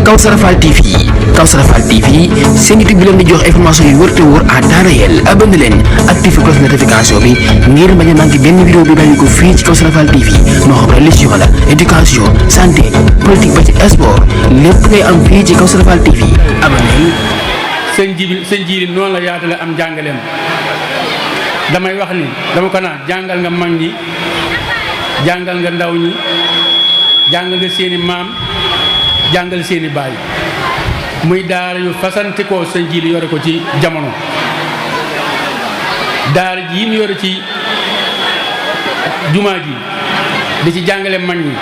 Kawsara Fall TV seen YouTube bi leen di jox information yu wër te wóor à temps réel. abonné leen activé cloche notification bi ngir bañ a manqué benn vidéo bi bàyyi ko fii ci Kawsara Fall TV moo xam religion la éducation santé politique ba ci sport lépp ngay am fii ci Kawsara Fall TV abonné. sëñ Jili noonu la yaatale am jàngaleem damay wax ni dama ko naan jàngal nga mag ñi jàngal nga ndaw ñi jàngal nga seeni maam jàngal seeni baay muy daara yu fasante ko sëñ Jili yore ko ci jamono daara ji mu yore ci jumaa ji di ci jàngale mag ñi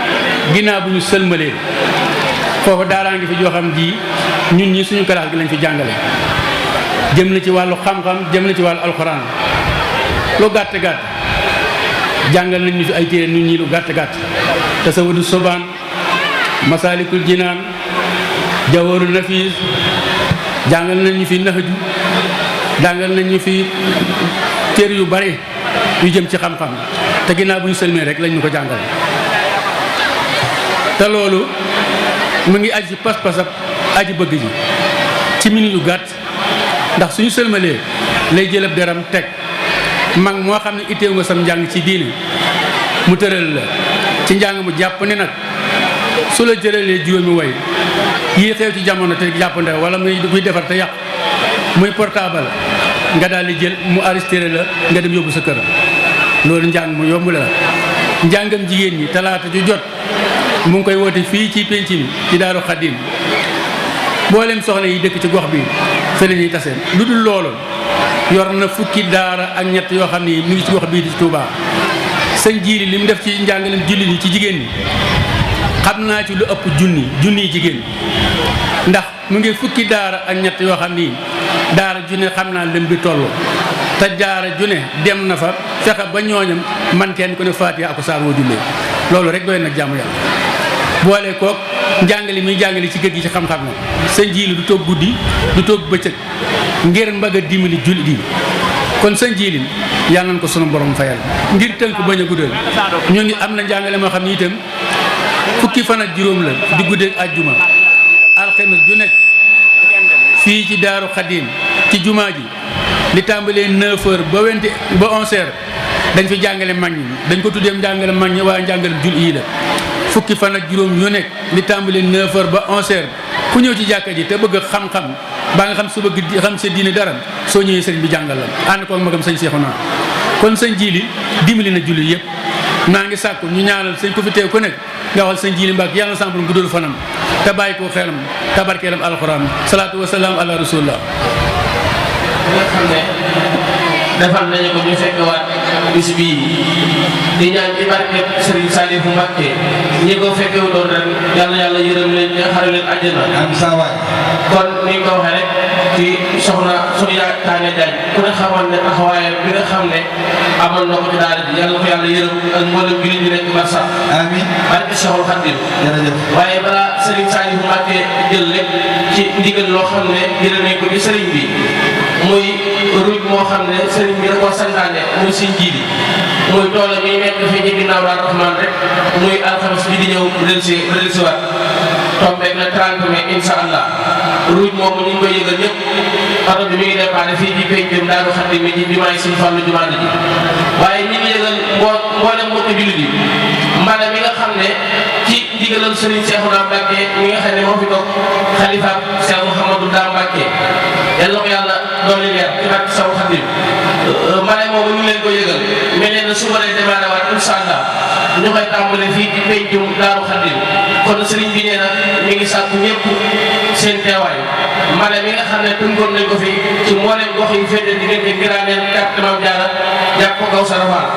ginnaaw bu ñu sëlmalee foofu daaraa ngi fi joo xam ji ñun ñi suñu classe gi lañ fi jàngale jëm na ci wàllu xam-xam jëm na ci wàllu alxuraan lu gàtt gàtt jàngal nañ ñu fi ay téere ñun ñi lu gàtt gàtt tasawudu sobaan masaalikul jinaan jawaru nafiis jàngal nañ ñu fi naxaju jàngal nañ ñu fi téere yu bare yu jëm ci xam-xam te ginnaaw bu ñu sëlmee rek lañ ñu ko jàngal te loolu mu ngi aji pas-pasab aji bëgg ji ci minute yu gàtt ndax suñu sëlmalee lay jëlab deram teg mag moo xam ne itteew nga sam njàng ci diine mu tëral la ci njàng mu jàpp ne nag su la jëralee juróomi way yii xew ci jamono te jàpp nde wala muy defar te yàq muy portable nga daal di jël mu arrêté la nga dem yóbbu sa kër loolu njàng mu yomb la njàngam jigéen ñi talaata ju jot mu ngi koy woote fii ci penc mi ci Daaru Xadim mboolem soxna yi dëkk ci gox bi fële ñuy tase lu dul loolu yor na fukki daara ak ñett yoo xam ni mu ngi ci gox bii di Touba sëñ Jili li mu def ci njàngaleem jullit ñi ci jigéen ñi xam naa ci lu ëpp junni jigéen ndax mu ngi fukki daara ak ñett yoo xam ni daara junne xam naa lëm bi toll te daara junne dem na fa fexe ba ñooñam man kenn ku ne Faatiha ak saar woo jullee loolu rek doy nag jàmm yàlla boole kook njàngale mi jàngale ci kër gi ci xam-xam na sëñ Jili du toog guddi du toog bëccëg ngir mbagg a dimbali jullit yi kon sëñ Jili yàlla nañ ko sunu borom fayal ngir tënk bañ a guddal ñu ngi am na njàngale moo xam ni itam fukki fan ak juróom la di guddeeg àjjuma alxames ju nekk fii ci Daaru Xadim ci jumaa ji li tàmbalee 9h ba 11h dañ fi jàngale mag ñi dañ ko tuddee njàngale mag ñi waaye njàngale jullit yi la fukki fan ak juróom yu nekk li tàmbalee 9h ba 11h ku ñëw ci jàkka ji te bëgg xam-xam baa nga xam su bëgg xam sa diine dara soo ñëwee sëriñ bi jàngal la ànd koog magam sëñ Seexuna kon sëñ Jili dimbali na jullit yëpp maa ngi sàkku ñu ñaanal sëñ ko fi teew ku nekk nga waxal sëñ Jili Mbàkke yàlla na sàmm guddal fanam te bàyyi ko xelam te barkeelam alxuraan salaatu wa salaam ala rasulillah. nga xam ne defal nañu ko ñu fekk waat bis bii di ñaan ci barke Serigne Saliou Mbacké ñi ko fekkewu doon rek yàlla yàlla yërëm leen te xare leen àjjana am sa waay kon ni nga ko waxee rek ci soxna suñu yaay Tane Diagne ku ne xamoon ne taxawaayam bi nga xam ne amoon na ko ci daara ji yàlla ko yàlla yërëm ak mboolem jullit ñi nekk barsax amiin barke Cheikhul Khadim jërëjëf waaye balaa Serigne Saliou Mbacké jël lépp ci ndigal loo xam ne jëlee nañ ko ci Serigne bi muy ruuj moo xam ne Serigne bi da koo santaane muy sëñ Jili muy toolam yi nekk fii ci ginnaaw Daaru Rahman rek muy alxames bi di ñëw relsi waat tombeeg na 30 mai insha allah ruuj moomu ñu ngi koy yëgal ñëpp oto bi mi ngi déparé fii ci pencum Daaru Xadim mi ci jumaay Sëñ Fallu jumaa ji waaye ñi ngi yëgal mboolem mbokki jullit yi mbale mi nga xam ne ci ndigalal Serigne Cheikhouna Mbacké mi nga xam ne moo fi toog xalifa Cheikh Mouhamadou Da Mbacké yàlla ko yàlla doole leer ci barke Seexul Xadim mbale moomu ñu ngi leen ko yëgal mel ne suba lay démarré waat insha allah ñu koy tàmbale fii ci pencum Daaru Xadim kon sëriñ bi nee na mi ngi sàkku ñëpp seen teewaay mbale mi nga xam ne tënkoon nañ ko fi ci mboolem gox yi féete diggante Ngiraaneen carte Maam Jaara jàpp ko Kawsara Fall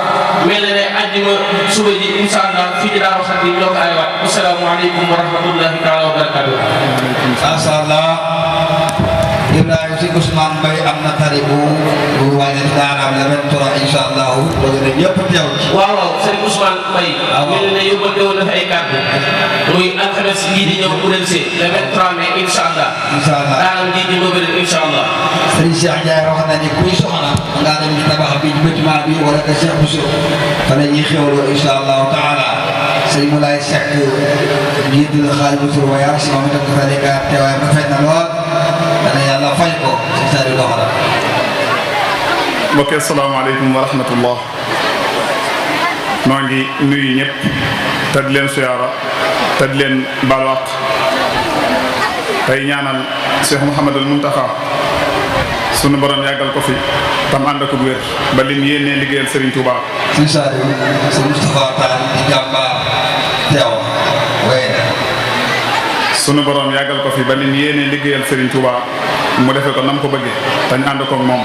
mel ne àjjuma suba ji insha allah fii ci Daaru Xadim ñoo ko aywaat assalaamu aleykum wa rahmatullahi taala wa barakatuh masha Allah Ibrahima si Ousmane Mbaye am na tari bu waaye daaraam la 23 insha Allah bëgg na ñëpp teew ci waaw waaw Serigne Ousmane Mbaye mel ne yóbbante woon na fi ay kàddu muy alxames bii di ñëw bu del see le 23 mai insha Allah daaram ji di bëgg insha Allah Serigne Cheikh Ndiaye wax na ni kuy soxla nga dem ci tabax bi ci bâtiment bi wala ka Cheikh Bousso fa la ñuy xewloo insha Allah taala sëñ Moulay Seck njiitul Xaadimatul Voyage moom itam dafa nekk teewaay rafet na lool dana yàlla fay ko si sari doxala. mbokk yi asalaamaaleykum wa rahmatullah. maa ngi nuyu ñëpp te di leen siyaara te di leen balwaq tey ñaanal Cheikh Mouhamadul Muntaxa sunu borom yàggal ko fi tam ànd ak wér ba lim yéenee liggéeyal Serigne Touba. sëñ Saliou sëñ Moustapha Tall di jàmbaar teew waaye sunu borom yàggal ko fi ba lim yéenee liggéeyal Serigne Touba mu defee ko nam ko bëggee tañ ànd ko moom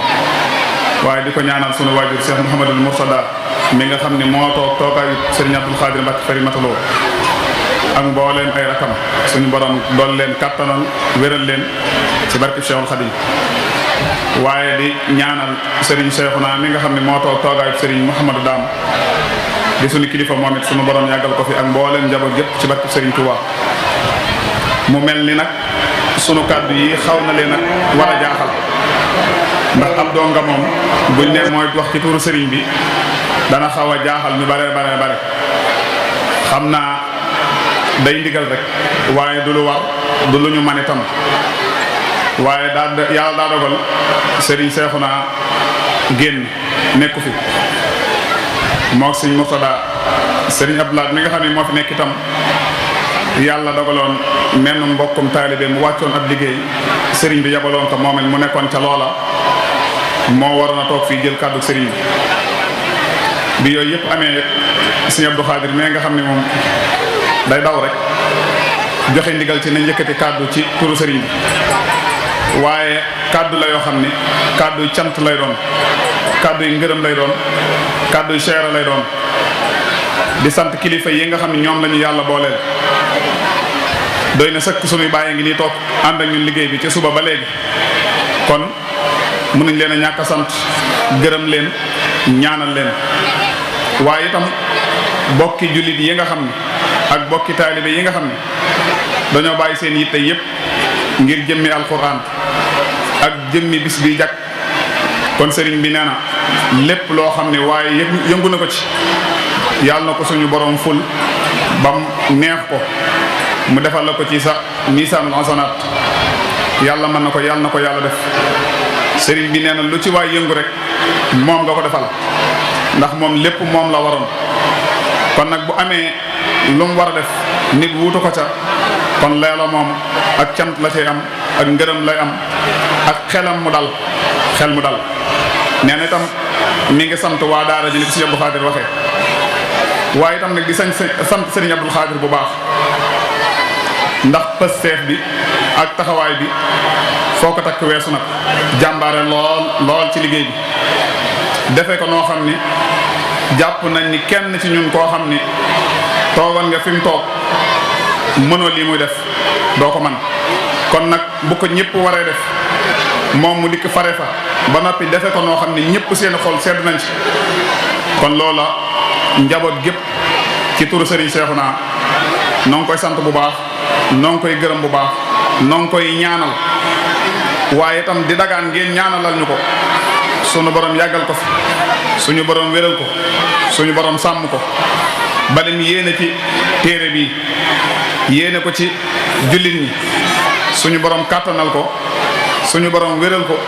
waaye di ko ñaanal sunu waajur Cheikh Mouhamadul Moursada mi nga xam ne moo toog toogaayu Serigne Abdoul Khadir Mbacke Fari Mataloo ak mbooleem ay rakam suñu borom dool leen kattanal wéral leen ci barke Cheikhul Khadim waaye di ñaanal Serigne Cheikhouna mi nga xam ne moo toog toogaayu Serigne Mouhamadou Dam di suñu kilifa moom it suñu borom yàggal ko fi ak mbooleem njaboot yëpp ci barke Serigne Touba. mu mel ni nag sunu kàddu yi xaw na leen a war a jaaxal ndax ab donga moom buñ ne mooy wax ci turu Serigne bi dana xaw a jaaxal ñu bare xam naa day ndigal rek waaye du lu war du lu ñu man itam waaye yàlla daa dogal Serigne Cheikhouna génn nekku fi mook Serigne Mourtada Serigne Abdoulaye mi nga xam ne moo fi nekk itam yàlla dogaloon menn mbokkum taalibe mu wàccoon ab liggéey Serigne bi yabaloon ko moomel mu nekkoon ca loola moo waroon a toog fii jël kàddu Serigne bi yooyu yëpp amee Serigne Abdou Khadir mais nga xam ne moom day daw rek joxe ndigal ci nañ yëkkati kàddu ci turu Serigne bi waaye kàddu la yoo xam ne kàddu yu cant lay doon kàddu yu ngërëm lay doon kàddu yu seera lay doon di sant kilifa yi nga xam ne ñoom lañu yàlla booleel doy na sëkk sunuy bàyyi ngi nii toog ànd ak ñun liggéey bi ci suba ba léegi kon mënuñ leen a ñàkk a sant gërëm leen ñaanal leen waaye itam bokki jullit yi nga xam ne ak bokki taalibe yi nga xam ne dañoo bàyyi seen yitte yépp ngir jëmmi alquran ak jëmmi bis bi jàkk kon sëriñ bi nee na lépp loo xam ne waaye yëngu na ko ci yàlla na ko suñu borom ful bam neex ko mu defal la ko ci sa misaanul hasanaat yàlla mën na ko yàlla na ko yàlla def sëriñ bi nee na lu ci waay yëngu rek moom nga ko defal ndax moom lépp moom la waroon kon nag bu amee lu mu war a def nit wuutu ko ca kon leela moom ak cant la cay am ak ngërëm lay am ak xel mu dal nee na itam mi ngi sant waa daara ji ni ko si Abdou Khadir waxee waaye itam nag di sant Serigne Abdoul Khadir bu baax ndax pësteef bi ak taxawaay bi foo ko takk weesu nag jàmbaare lool ci liggéey bi defee ko noo xam ni jàpp nañ ni kenn ci ñun koo xam ni toogoon nga fi mu toog mënoo lii muy def doo ko man kon nag bu ko ñëpp waree def moom mu dikk fare fa ba noppi defe ko noo xam ni ñëpp seen xol sedd nañ ci kon loola njaboot gépp ci turu Serigne Cheikhouna noo ngi koy sant bu baax noo ngi koy gërëm bu baax noo ngi koy ñaanal waaye itam di dagaan ngeen ñaanalal ñu ko suñu borom yàggal ko fi suñu borom wéral ko suñu borom sàmm ko ba lim yéene ci téere bi yéene ko ci jullit ñi suñu borom kàttanal ko suñu borom wéral ko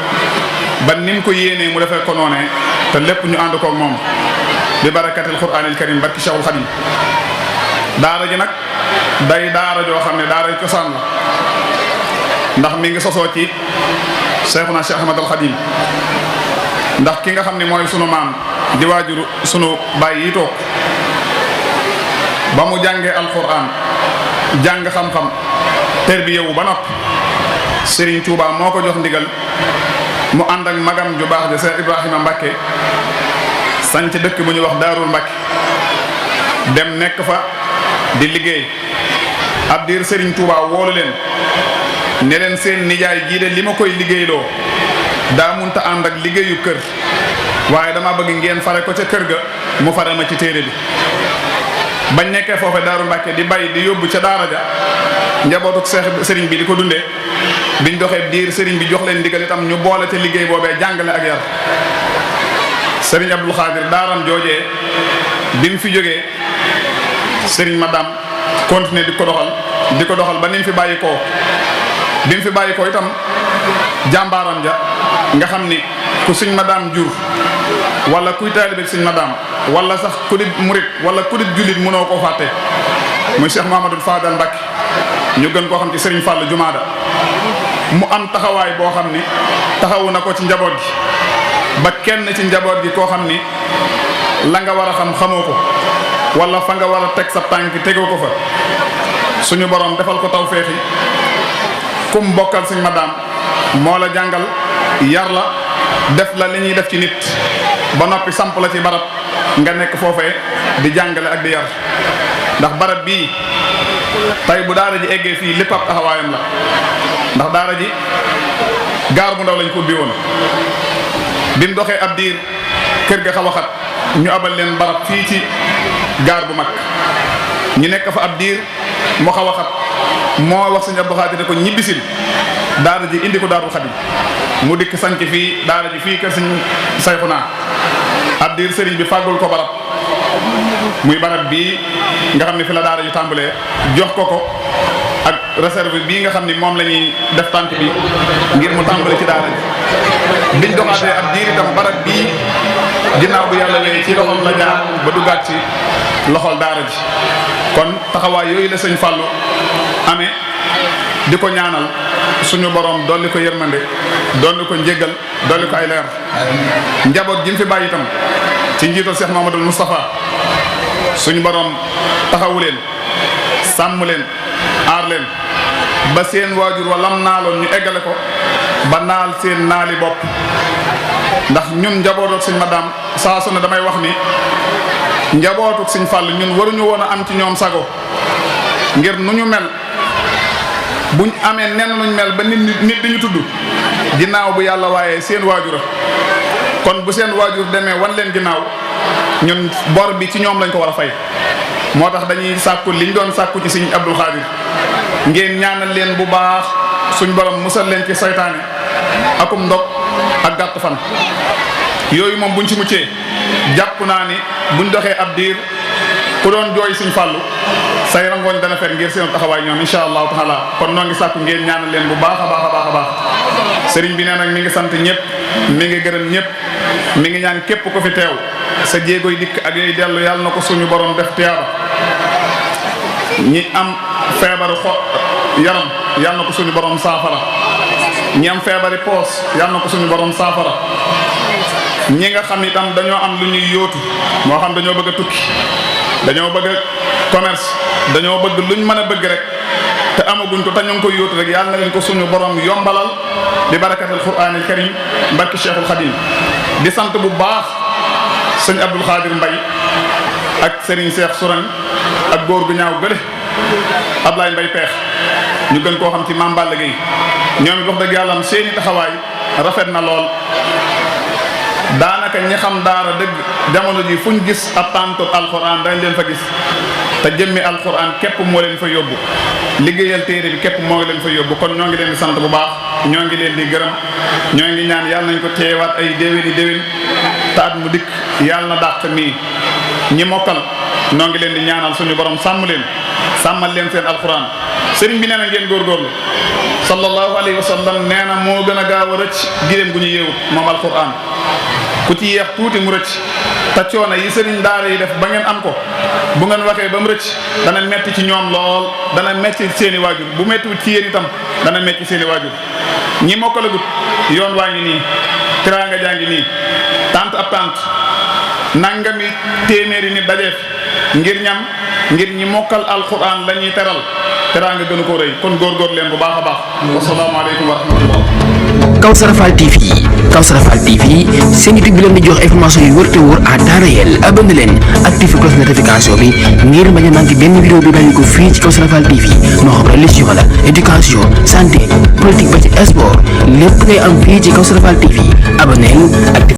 ba nim ko yéenee mu defee ko noonee te lépp ñu ànd koog moom bi barakatil quraanil karim barki Cheikhul Khadim daara ji nag day daara joo xam ne daara cosaan la ndax mi ngi sosoo ci Cheikhuna Cheikh Ahmad al Khadim ndax ki nga xam ne mooy sunu maam di waajuru sunu baay yi toog ba mu jàngee alquran jàng xam-xam terbiyewu ba noppi Serigne Touba moo ko jox ndigal mu ànd ak magam ju baax de Cheikh Ibrahima Mbacke sanc dëkk bu ñuy wax Daarul Mbacke dem nekk fa di liggéey ab diir Serigne Touba woolu leen ne leen seen nijaay jii de li ma koy liggéeyloo daa munta ànd ak liggéeyu kër waaye dama bëgg ngeen fare ko ca kër ga mu fare ma ci téere bi bañ nekkee foofe Daarul Mbacke di bay di yóbbu ca daara ja njabootuk Serigne bi di ko dundee biñ doxee diir Serigne bi jox leen ndigal itam ñu boole ca liggéey boobee jàngale ak yar Serigne Abdoul Khadir daaram joojee bi mu fi jógee Serigne Madame continuer di ko doxal ba ni mu fi bàyyi koo bi mu fi bàyyi koo itam jàmbaaram ja nga xam ni ku Serigne Madame jur wala kuy taalibe Serigne Madame wala sax ku di murit wala ku di jullit mënoo koo fàtte muy Cheikh Mouhamadoul Fadal Mbacké ñu gën koo xam ci Serigne Fall Jumaada mu am taxawaay boo xam ni taxawu na ko ci njaboot gi ba kenn ci njaboot gi koo xam ni la nga war a xam xamoo ko wala fa nga war a teg sa tànk tegoo ko fa suñu borom defal ko tawfeexi kum bokkal Serigne Madame moo la jàngal yar la def la li ñuy def ci nit ba noppi samp la ci barab nga nekk foofee di jàngale ak di yar ndax barab bii tey bu daara ji eggee fii lépp ab taxawaayam la ndax daara ji gaar bu ndaw lañ ko ubbi woon bi mu doxee ab diir kër ga xaw a xat ñu abal leen barab fii ci gaar bu mag ñu nekk fa ab diir mu xaw a xat moo wax Sëñ Abdou Khadir ne ko ñibbisil daara ji indi ko Daaru Xadim mu dikk sanc fii daara ji fii kër Sëñ Sayxuna ab diir sëriñ bi fàggul ko barab muy barab bii nga xam ne fi la daara ji tàmbalee jox ko ak réserve bii nga xam ni moom la ñuy def tànt bi ngir mu tàmbale ci daara ji biñ doxaatee ab diir itam barab bii ginnaaw bu yàlla wee ci loxol la jaar ba duggaat ci loxol daara ji kon taxawaay yooyu la Sëñ Fallu amee di ko ñaanal suñu borom dolli ko yërmande dolli ko njéggal dolli ko ay leer njaboot gi mu fi bàyyi itam ci njiital Cheikh Mamadou Moustapha suñu borom taxawu leen sàmm leen aar leen ba seen waajur wa lam naaloon ñu eggale ko ba naal seen naali bopp ndax ñun njabootu Sëñ Madame saa su ne damay wax ni njabootu Sëñ Fall ñun waruñu woon a am ci ñoom sago ngir nu ñu mel buñ amee nen nuñ mel ba nit di ñu tudd ginnaaw bu yàlla waaye seen waajura kon bu seen waajur demee wan leen ginnaaw ñun bor bi ci ñoom lañ ko war a fay moo tax dañuy sàkku liñ doon sàkku ci Sëñ Abdou Khadir ngeen ñaanal leen bu baax suñ borom musal leen ci saytaane akum ndog ak gàtt fan yooyu moom buñ ci muccee jàpp naa ni buñ doxee ab diir ku doon jooy Sëñ Fallu say rangooñ dana fer ngir seen taxawaay ñoom insha allahu taala kon noo ngi sàkku ngeen ñaanal leen bu baax a baax a baax a baax sëriñ bi nee nag mi ngi sant ñëpp mi ngi gërëm ñëpp mi ngi ñaan képp ko fi teew sa jéegoy dikk ak yooyu dellu yàlla na ko suñu borom def tiyaaba ñi am feebaru yaram yàlla na ko suñu borom saafara ñi am feebari poos yàlla na ko suñu borom saafara ñi nga xam itam dañoo am lu ñuy yóotu moo xam dañoo bëgg a tukki dañoo bëgg a commerce dañoo bëgg luñ mën a bëgg rek te amaguñ ko te ñu ngi koy yóotu rek yàlla na leen ko suñu borom yombalal bi barakatul quraanil karim barki Cheikhul Khadim di sant bu baax Sëñ Abdou Khadir Mbaye ak Serigne Cheikh Sourang ak góor gu ñaaw gële Ablaye Mbaye peex ñu gën koo xam ci Mame Balla Gueye ñoom it wax dëgg yàlla am seeni taxawaay rafet na lool daanaka ñi xam daara dëgg jamono ji fuñ gis ab tàntu alxuraan dañ leen fa gis te jëmmi alxuraan képp moo leen fa yóbbu liggéeyal téere bi képp moo ngi leen fa yóbbu kon ñoo ngi leen di sant bu baax ñoo ngi leen di gërëm ñoo ngi ñaan yàlla nañ ko teewaat ay déwéni déwén te at mu dikk yàlla na dàq mii ñi mokkal ñoo ngi leen di ñaanal suñu borom sàmm leen sàmmal leen seen alxuraan sëriñ bi nee na ngeen góorgóorlu sallallahu alayhi wa sallam nee na moo gën a gaaw a rëcc giléem gu ñu yeewut moom alxuraan ku ci yeex tuuti mu rëcc te coono yi sëriñ daara yi def ba ngeen am ko bu ngeen waxee ba mu rëcc dana metti ci ñoom lool dana metti seeni waajur bu mettiwut ci yéen itam dana metti seeni waajur ñi mokkalagut yoon waa ngi nii teraanga jaa ngi nii tant ab tant nangami téeméeri nit dajeef ngir ñam ngir ñi mokkal alquran la ñuy teral teraanga gënu ko rëy kon góorgóor leen bu baax a baax wasalaamaaleykum wa rahmatullah Kawsara Fall TV seen YouTube bi leen di jox information yu wër te wóor à temps réel abonné leen activé cloche notification bi ngir bañ a manqué benn vidéo bi bàyyi ko fii ci Kawsara Fall TV moo xam religion la éducation santé politique ba ci sport lépp ngay am fii ci Kawsara Fall TV abonné leen